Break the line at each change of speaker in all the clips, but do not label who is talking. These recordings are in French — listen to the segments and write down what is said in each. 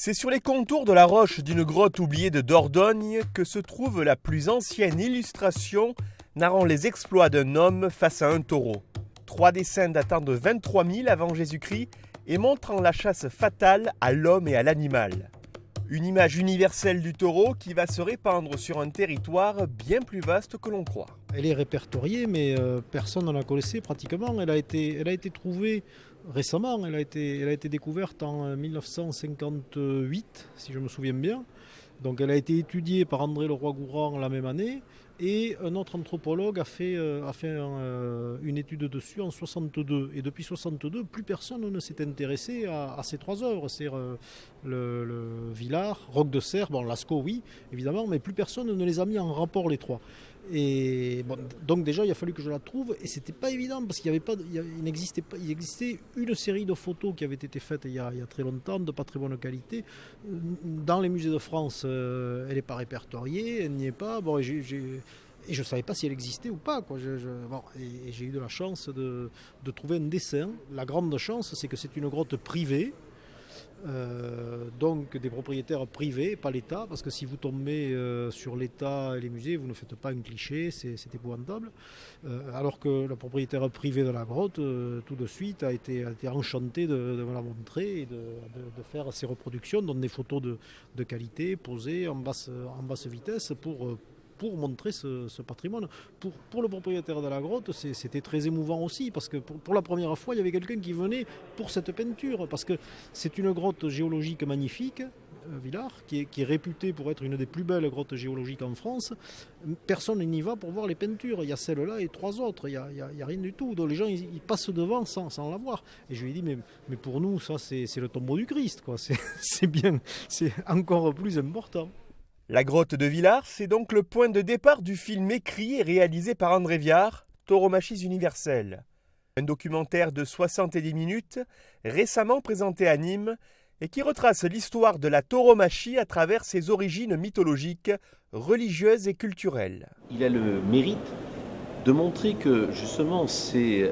C'est sur les contours de la roche d'une grotte oubliée de Dordogne que se trouve la plus ancienne illustration narrant les exploits d'un homme face à un taureau. 3 dessins datant de 23 000 avant Jésus-Christ et montrant la chasse fatale à l'homme et à l'animal. Une image universelle du taureau qui va se répandre sur un territoire bien plus vaste que l'on croit.
Elle est répertoriée, mais personne ne la connaissait pratiquement. Elle a été trouvée récemment, elle a été découverte en 1958, si je me souviens bien. Donc elle a été étudiée par André Leroi-Gourhan la même année. Et un autre anthropologue a fait une étude dessus en 62. Et depuis 62, plus personne ne s'est intéressé à ces 3 œuvres. C'est le Villars, Roc de Serre, bon, Lascaux, oui, évidemment, mais plus personne ne les a mis en rapport, les 3. Et bon, donc déjà, il a fallu que je la trouve, et c'était pas évident parce qu'il existait une série de photos qui avaient été faites il y a très longtemps, de pas très bonne qualité. Dans les musées de France, elle n'est pas répertoriée, elle n'y est pas. Bon, et je ne savais pas si elle existait ou pas, quoi. Et j'ai eu de la chance de trouver un dessin. La grande chance, c'est que c'est une grotte privée. Donc des propriétaires privés, pas l'État, parce que si vous tombez sur l'État et les musées, vous ne faites pas un cliché, c'est épouvantable. Alors que le propriétaire privé de la grotte, tout de suite, a été enchanté de me la montrer et de faire ces reproductions, donc des photos de qualité posées en basse vitesse pour montrer ce patrimoine. Pour le propriétaire de la grotte, c'était très émouvant aussi, parce que pour la première fois, il y avait quelqu'un qui venait pour cette peinture, parce que c'est une grotte géologique magnifique, Villars, qui est réputée pour être une des plus belles grottes géologiques en France. Personne n'y va pour voir les peintures. Il y a celle-là et 3 autres, il n'y a rien du tout. Donc les gens ils passent devant sans la voir. Et je lui ai dit, mais pour nous, ça c'est le tombeau du Christ, quoi. C'est encore plus important.
La grotte de Villars, c'est donc le point de départ du film écrit et réalisé par André Viard, Tauromachie universelle. Un documentaire de 70 minutes, récemment présenté à Nîmes, et qui retrace l'histoire de la tauromachie à travers ses origines mythologiques, religieuses et culturelles.
Il a le mérite de montrer que justement c'est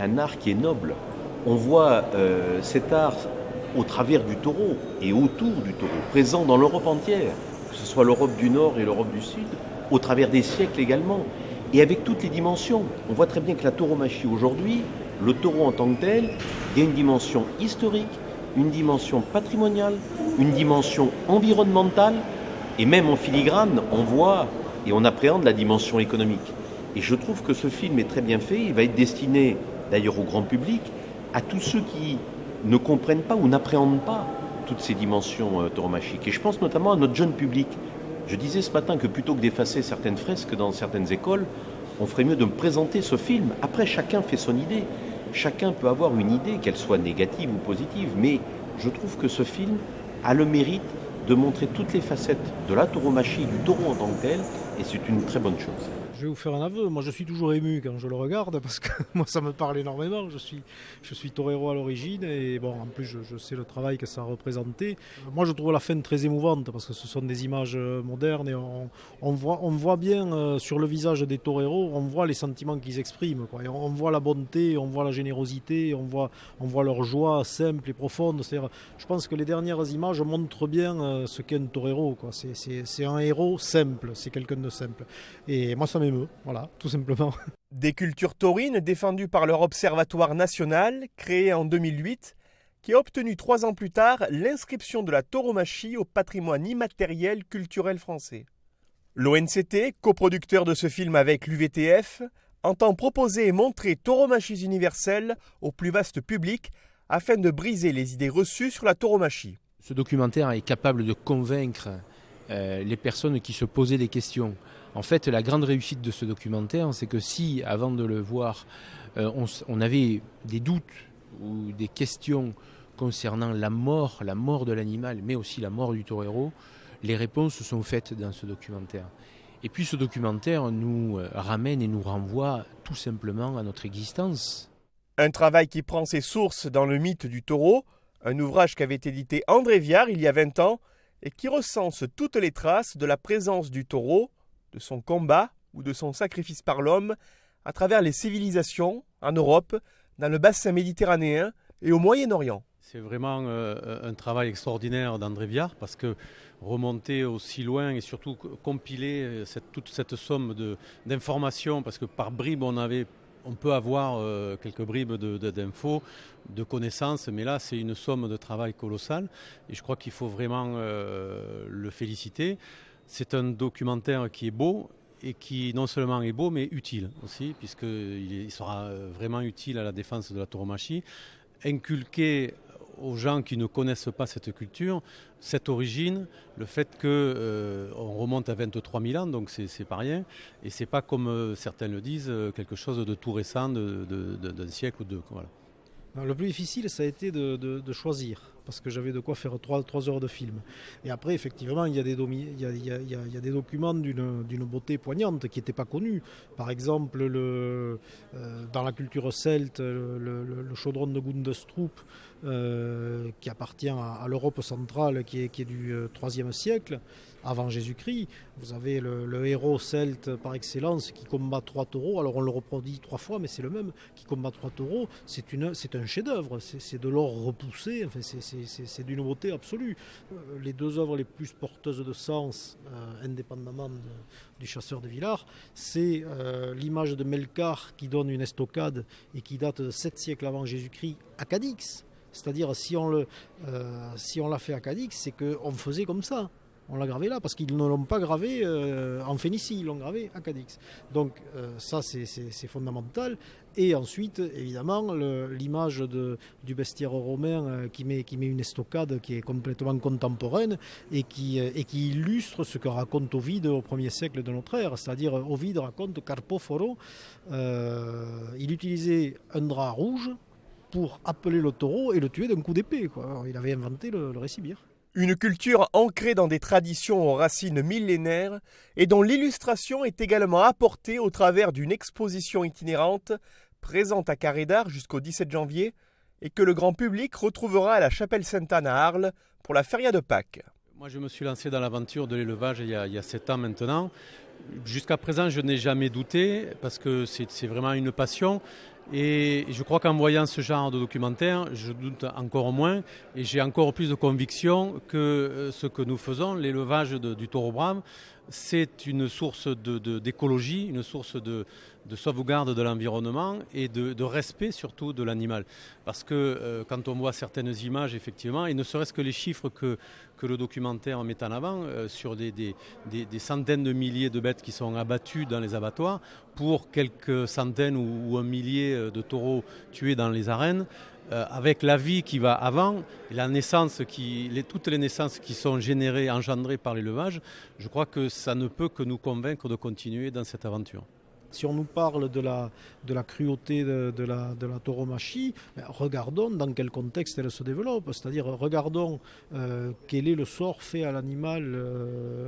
un art qui est noble. On voit cet art au travers du taureau et autour du taureau, présent dans l'Europe entière, que ce soit l'Europe du Nord et l'Europe du Sud, au travers des siècles également, et avec toutes les dimensions. On voit très bien que la tauromachie aujourd'hui, le taureau en tant que tel, il y a une dimension historique, une dimension patrimoniale, une dimension environnementale, et même en filigrane, on voit et on appréhende la dimension économique. Et je trouve que ce film est très bien fait, il va être destiné d'ailleurs au grand public, à tous ceux qui ne comprennent pas ou n'appréhendent pas toutes ces dimensions tauromachiques. Et je pense notamment à notre jeune public. Je disais ce matin que plutôt que d'effacer certaines fresques dans certaines écoles, on ferait mieux de me présenter ce film. Après, chacun fait son idée. Chacun peut avoir une idée, qu'elle soit négative ou positive. Mais je trouve que ce film a le mérite de montrer toutes les facettes de la tauromachie, du taureau en tant que tel. Et c'est une très bonne chose.
Je vais vous faire un aveu, moi je suis toujours ému quand je le regarde parce que moi ça me parle énormément, je suis torero à l'origine et bon en plus je sais le travail que ça a représenté. Moi je trouve la fin très émouvante parce que ce sont des images modernes et on voit bien sur le visage des toreros, on voit les sentiments qu'ils expriment, quoi. Et on voit la bonté, on voit la générosité, on voit leur joie simple et profonde. C'est-à-dire, je pense que les dernières images montrent bien ce qu'est un torero, quoi. C'est un héros simple, c'est quelqu'un de simple. Et moi ça m'émeut. Voilà, tout simplement.
Des cultures taurines défendues par leur observatoire national, créé en 2008, qui a obtenu 3 ans plus tard l'inscription de la tauromachie au patrimoine immatériel culturel français. L'ONCT, coproducteur de ce film avec l'UVTF, entend proposer et montrer Tauromachie universelle au plus vaste public afin de briser les idées reçues sur la tauromachie.
Ce documentaire est capable de convaincre les personnes qui se posaient des questions. En fait, la grande réussite de ce documentaire, c'est que si, avant de le voir, on avait des doutes ou des questions concernant la mort de l'animal, mais aussi la mort du torero, les réponses sont faites dans ce documentaire. Et puis ce documentaire nous ramène et nous renvoie tout simplement à notre existence.
Un travail qui prend ses sources dans le mythe du taureau, un ouvrage qu'avait édité André Viard il y a 20 ans et qui recense toutes les traces de la présence du taureau, de son combat ou de son sacrifice par l'homme à travers les civilisations, en Europe, dans le bassin méditerranéen et au Moyen-Orient.
C'est vraiment un travail extraordinaire d'André Viard parce que remonter aussi loin et surtout compiler toute cette somme d'informations, parce que par bribes on peut avoir quelques bribes d'infos, de connaissances, mais là c'est une somme de travail colossale et je crois qu'il faut vraiment le féliciter. C'est un documentaire qui est beau et qui non seulement est beau mais utile aussi, puisqu'il sera vraiment utile à la défense de la tauromachie. Inculquer aux gens qui ne connaissent pas cette culture, cette origine, le fait qu'on remonte à 23 000 ans, donc c'est pas rien, et c'est pas comme certains le disent, quelque chose de tout récent, d'un siècle ou deux. Voilà.
Alors, le plus difficile, ça a été de choisir, parce que j'avais de quoi faire 3 heures de film. Et après, effectivement, il y a des documents d'une beauté poignante qui n'étaient pas connus. Par exemple, dans la culture celte, le chaudron de Gundestrup, qui appartient à l'Europe centrale, qui est du IIIe siècle, avant Jésus-Christ. Vous avez le héros celte par excellence qui combat 3 taureaux. Alors on le reproduit 3 fois, mais c'est le même qui combat 3 taureaux. C'est un chef-d'œuvre. C'est de l'or repoussé. Enfin, c'est d'une beauté absolue. Les 2 œuvres les plus porteuses de sens, indépendamment du chasseur de Villars, c'est l'image de Melkart qui donne une estocade et qui date de 7 siècles avant Jésus-Christ à Cadix. C'est-à-dire, si on l'a fait à Cadix, c'est qu'on faisait comme ça. On l'a gravé là, parce qu'ils ne l'ont pas gravé en Phénicie, ils l'ont gravé à Cadix. Donc ça, c'est fondamental. Et ensuite, évidemment, l'image du bestiaire romain qui met une estocade qui est complètement contemporaine et qui illustre ce que raconte Ovide au 1er siècle de notre ère. C'est-à-dire, Ovide raconte Carpoforo, il utilisait un drap rouge pour appeler le taureau et le tuer d'un coup d'épée, quoi. Il avait inventé le récibire.
Une culture ancrée dans des traditions aux racines millénaires et dont l'illustration est également apportée au travers d'une exposition itinérante présente à Carré d'Art jusqu'au 17 janvier et que le grand public retrouvera à la Chapelle Sainte-Anne à Arles pour la Feria de Pâques.
Moi, je me suis lancé dans l'aventure de l'élevage il y a 7 ans maintenant. Jusqu'à présent, je n'ai jamais douté parce que c'est vraiment une passion. Et je crois qu'en voyant ce genre de documentaire, je doute encore moins et j'ai encore plus de conviction que ce que nous faisons, l'élevage du taureau brave, c'est une source d'écologie, une source de sauvegarde de l'environnement et de respect surtout de l'animal. Parce que quand on voit certaines images, effectivement, et ne serait-ce que les chiffres que le documentaire met en avant, sur des centaines de milliers de bêtes qui sont abattues dans les abattoirs, pour quelques centaines ou un millier de taureaux tués dans les arènes, avec la vie qui va avant, la naissance toutes les naissances qui sont engendrées par l'élevage, je crois que ça ne peut que nous convaincre de continuer dans cette aventure.
Si on nous parle de la cruauté de la tauromachie, regardons dans quel contexte elle se développe. C'est-à-dire, regardons quel est le sort fait à l'animal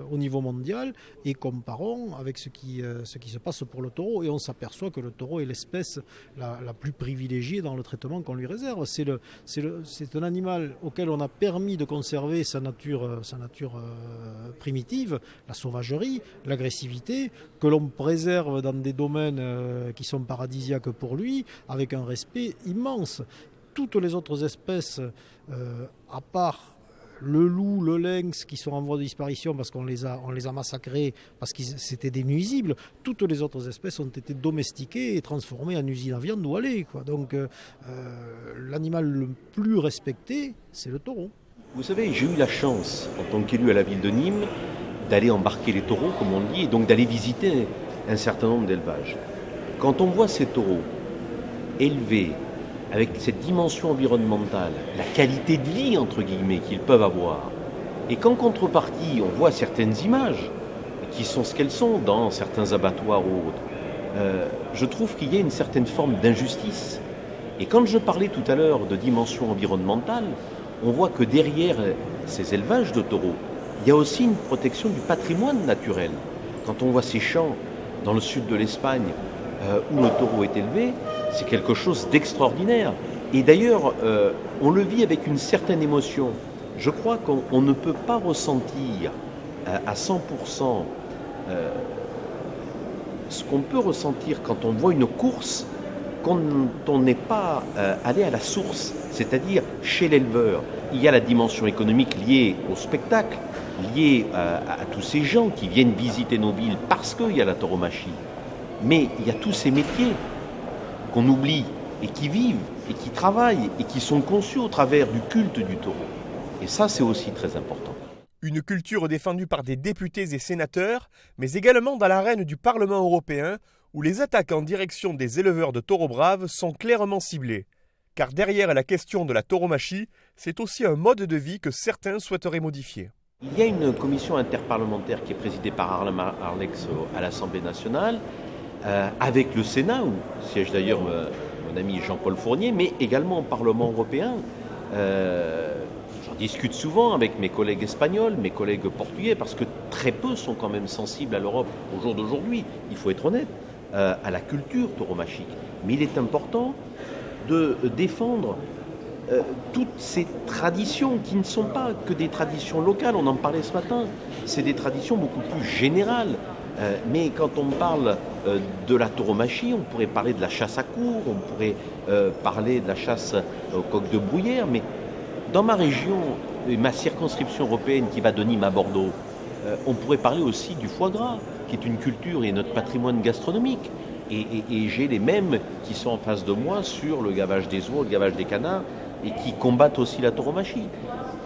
au niveau mondial et comparons avec ce qui se passe pour le taureau. Et on s'aperçoit que le taureau est l'espèce la plus privilégiée dans le traitement qu'on lui réserve. C'est un animal auquel on a permis de conserver sa nature primitive, la sauvagerie, l'agressivité, que l'on préserve dans des domaines qui sont paradisiaques pour lui, avec un respect immense. Toutes les autres espèces, à part le loup, le lynx, qui sont en voie de disparition parce qu'on les a massacrés, parce que c'était des nuisibles, toutes les autres espèces ont été domestiquées et transformées en usines à viande ou à lait, quoi. Donc l'animal le plus respecté, c'est le taureau.
Vous savez, j'ai eu la chance, en tant qu'élu à la ville de Nîmes, d'aller embarquer les taureaux, comme on dit, et donc d'aller visiter un certain nombre d'élevages. Quand on voit ces taureaux élevés avec cette dimension environnementale, la qualité de vie, entre guillemets, qu'ils peuvent avoir, et qu'en contrepartie, on voit certaines images qui sont ce qu'elles sont dans certains abattoirs ou autres, je trouve qu'il y a une certaine forme d'injustice. Et quand je parlais tout à l'heure de dimension environnementale, on voit que derrière ces élevages de taureaux, il y a aussi une protection du patrimoine naturel. Quand on voit ces champs dans le sud de l'Espagne, où le taureau est élevé, c'est quelque chose d'extraordinaire. Et d'ailleurs, on le vit avec une certaine émotion. Je crois qu'on ne peut pas ressentir à 100% ce qu'on peut ressentir quand on voit une course quand on n'est pas allé à la source, c'est-à-dire chez l'éleveur. Il y a la dimension économique liée au spectacle, liée à tous ces gens qui viennent visiter nos villes parce qu'il y a la tauromachie. Mais il y a tous ces métiers qu'on oublie et qui vivent et qui travaillent et qui sont conçus au travers du culte du taureau. Et ça, c'est aussi très important.
Une culture défendue par des députés et sénateurs, mais également dans l'arène du Parlement européen, où les attaques en direction des éleveurs de taureaux braves sont clairement ciblées. Car derrière la question de la tauromachie, c'est aussi un mode de vie que certains souhaiteraient modifier.
Il y a une commission interparlementaire qui est présidée par Harlem Arlex à l'Assemblée nationale, avec le Sénat, où siège d'ailleurs mon ami Jean-Paul Fournier, mais également au Parlement européen. J'en discute souvent avec mes collègues espagnols, mes collègues portugais, parce que très peu sont quand même sensibles à l'Europe au jour d'aujourd'hui, il faut être honnête, à la culture tauromachique. Mais il est important de défendre toutes ces traditions qui ne sont pas que des traditions locales, on en parlait ce matin, c'est des traditions beaucoup plus générales. Mais quand on parle de la tauromachie, on pourrait parler de la chasse à courre, on pourrait parler de la chasse au coq de bruyère, mais dans ma région, ma circonscription européenne qui va de Nîmes à Bordeaux, on pourrait parler aussi du foie gras, qui est une culture et notre patrimoine gastronomique. Et j'ai les mêmes qui sont en face de moi sur le gavage des oies, le gavage des canards, et qui combattent aussi la tauromachie.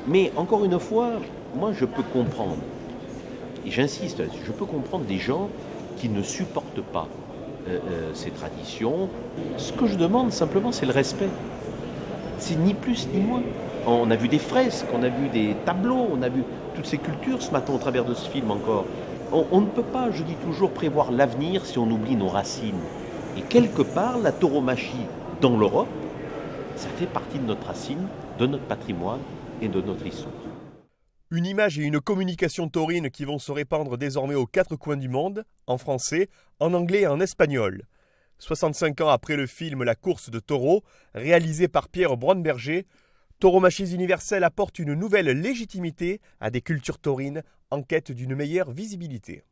Mais encore une fois, moi je peux comprendre, et j'insiste là-dessus, je peux comprendre des gens qui ne supportent pas ces traditions. Ce que je demande simplement, c'est le respect. C'est ni plus ni moins. On a vu des fresques, on a vu des tableaux, on a vu toutes ces cultures ce matin au travers de ce film encore. On ne peut pas, je dis toujours, prévoir l'avenir si on oublie nos racines. Et quelque part, la tauromachie dans l'Europe, ça fait partie de notre racine, de notre patrimoine et de notre histoire.
Une image et une communication taurine qui vont se répandre désormais aux quatre coins du monde, en français, en anglais et en espagnol. 65 ans après le film La course de taureaux, réalisé par Pierre Bromberger, Tauromachies universelles apporte une nouvelle légitimité à des cultures taurines en quête d'une meilleure visibilité.